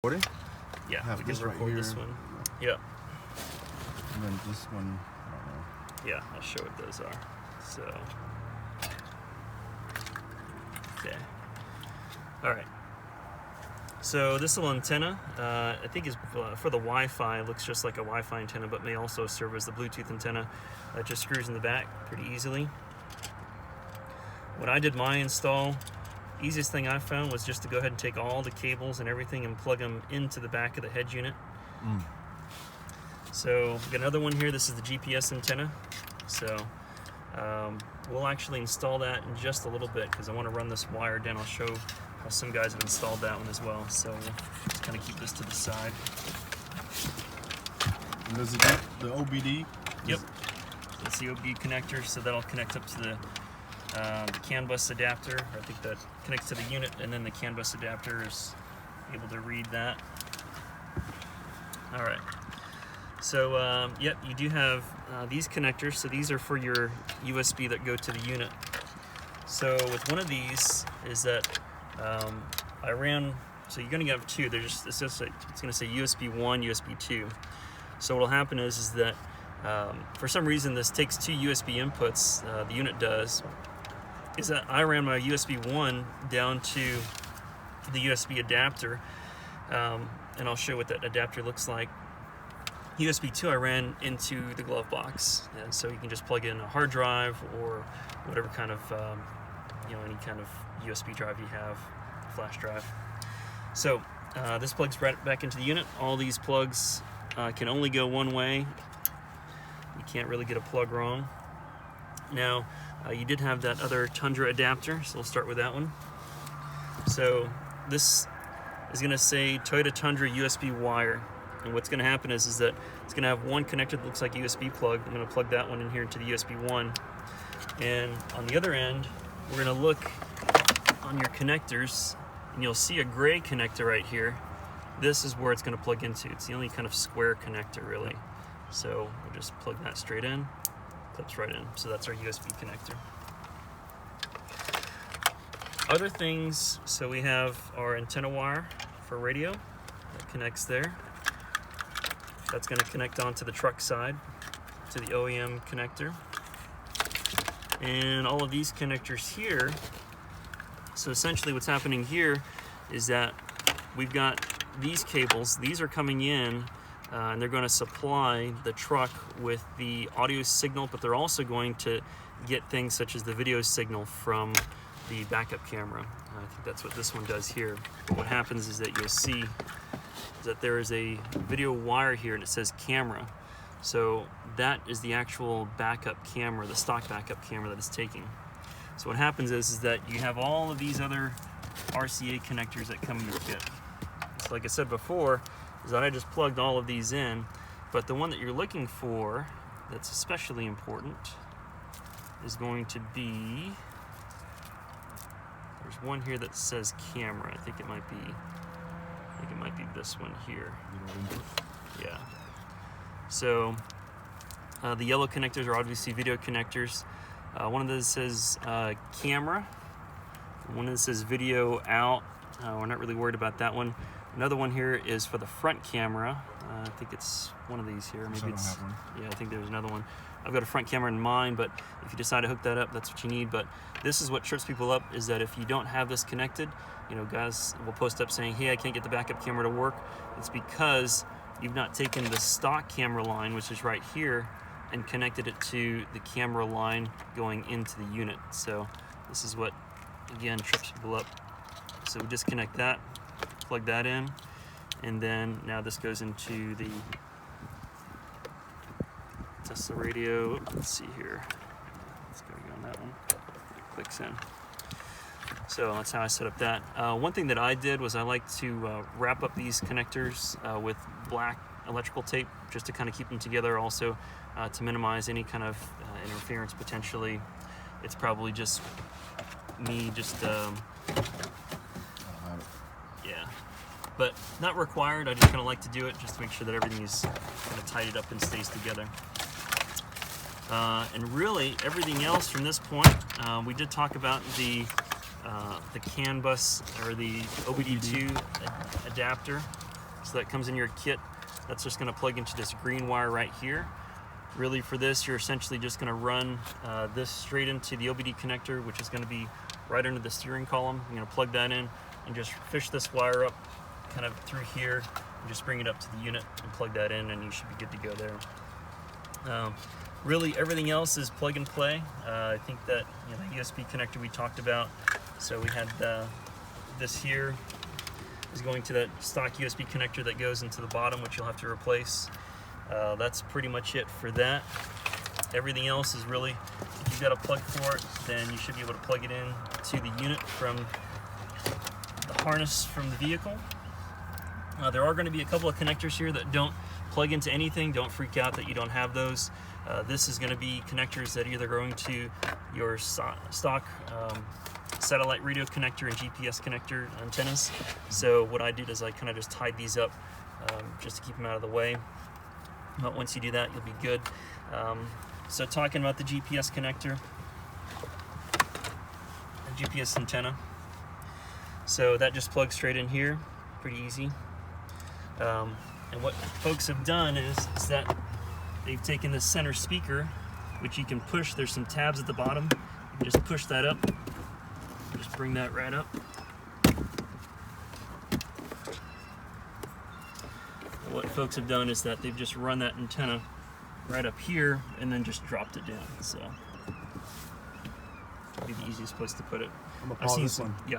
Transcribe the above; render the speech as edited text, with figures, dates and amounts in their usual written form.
Recording? Yeah, have we can this right record this here. one. Yeah. And then this one, I don't know. Yeah, I'll show what those are. So, okay. All right. So this little antenna, I think is for the Wi-Fi. It looks just like a Wi-Fi antenna, but may also serve as the Bluetooth antenna. It just screws in the back pretty easily. When I did my install, easiest thing I found was just to go ahead and take all the cables and everything and plug them into the back of the head unit. So we got another one here. This is the GPS antenna. So we'll actually install that in just a little bit because I want to run this wire down. I'll show how some guys have installed that one as well. So we'll just kind of keep this to the side. And this is the OBD? Yep. That's the Obd connector. So that'll connect up to the CAN bus adapter. I think that connects to the unit, and then the CAN bus adapter is able to read that. All right. So yep, you do have these connectors. So these are for your USB that go to the unit. So with one of these is that I ran. So you're going to have two. They're just it's going to say USB 1, USB 2. So what'll happen is that for some reason this takes two USB inputs. The unit does. Is that I ran my USB 1 down to the USB adapter, and I'll show what that adapter looks like. USB 2 I ran into the glove box, and so you can just plug in a hard drive or whatever kind of any kind of USB drive you have, flash drive. So this plugs right back into the unit. All these plugs can only go one way. You can't really get a plug wrong. Now you did have that other Tundra adapter, so we'll start with that one. So this is going to say Toyota Tundra USB wire. And what's going to happen is that it's going to have one connector that looks like a USB plug. I'm going to plug that one in here into the USB 1. And on the other end, we're going to look on your connectors, and you'll see a gray connector right here. This is where it's going to plug into. It's the only kind of square connector, really. So we'll just plug that straight in. Clips right in. So that's our USB connector. Other things, so we have our antenna wire for radio that connects there. That's going to connect onto the truck side to the OEM connector. And all of these connectors here, so essentially what's happening here is that we've got these cables. These are coming in and they're going to supply the truck with the audio signal, but they're also going to get things such as the video signal from the backup camera. I think that's what this one does here. But what happens is that you'll see that there is a video wire here and it says camera. So that is the actual backup camera, the stock backup camera that it's taking. So what happens is that you have all of these other RCA connectors that come in your kit. So like I said before, is that I just plugged all of these in, but the one that you're looking for that's especially important is going to be, there's one here that says camera. I think it might be this one here. Yeah. So the yellow connectors are obviously video connectors. One of those says camera. One of those says video out. We're not really worried about that one. Another one here is for the front camera. I think it's one of these here. Maybe it's, yeah, I think there's another one. I've got a front camera in mine, but if you decide to hook that up, that's what you need. But this is what trips people up, is that if you don't have this connected, guys will post up saying, hey, I can't get the backup camera to work. It's because you've not taken the stock camera line, which is right here, and connected it to the camera line going into the unit. So this is what, again, trips people up. So we disconnect that, plug that in, and then now this goes into the Tesla radio. Let's see here. Let's go on that one. It clicks in. So that's how I set up that. One thing that I did was I like to wrap up these connectors with black electrical tape just to kind of keep them together, also to minimize any kind of interference potentially. It's probably just me yeah, but not required. I just kind of like to do it just to make sure that everything is kind of tidied up and stays together. And really everything else from this point, we did talk about the CAN bus or the Obd2 adapter So that comes in your kit. That's just going to plug into this green wire right here. Really, for this, you're essentially just going to run this straight into the OBD connector, which is going to be right under the steering column. You're going to plug that in and just fish this wire up kind of through here and just bring it up to the unit and plug that in, and you should be good to go there. Really, everything else is plug and play. I think that the USB connector we talked about. So we had this here is going to that stock USB connector that goes into the bottom, which you'll have to replace. That's pretty much it for that. Everything else is really, if you've got a plug for it, then you should be able to plug it in to the unit from the harness from the vehicle. There are going to be a couple of connectors here that don't plug into anything. Don't freak out that you don't have those. This is going to be connectors that either go into your stock satellite radio connector and GPS connector antennas. So what I did is I kind of just tied these up just to keep them out of the way. But once you do that, you'll be good. So talking about the GPS connector, the GPS antenna. So that just plugs straight in here, pretty easy. And what folks have done is that they've taken this center speaker, which you can push. There's some tabs at the bottom. You can just push that up. Just bring that right up. And what folks have done is that they've just run that antenna right up here and then just dropped it down. So that'd be the easiest place to put it. I'm gonna pause this one. Yeah.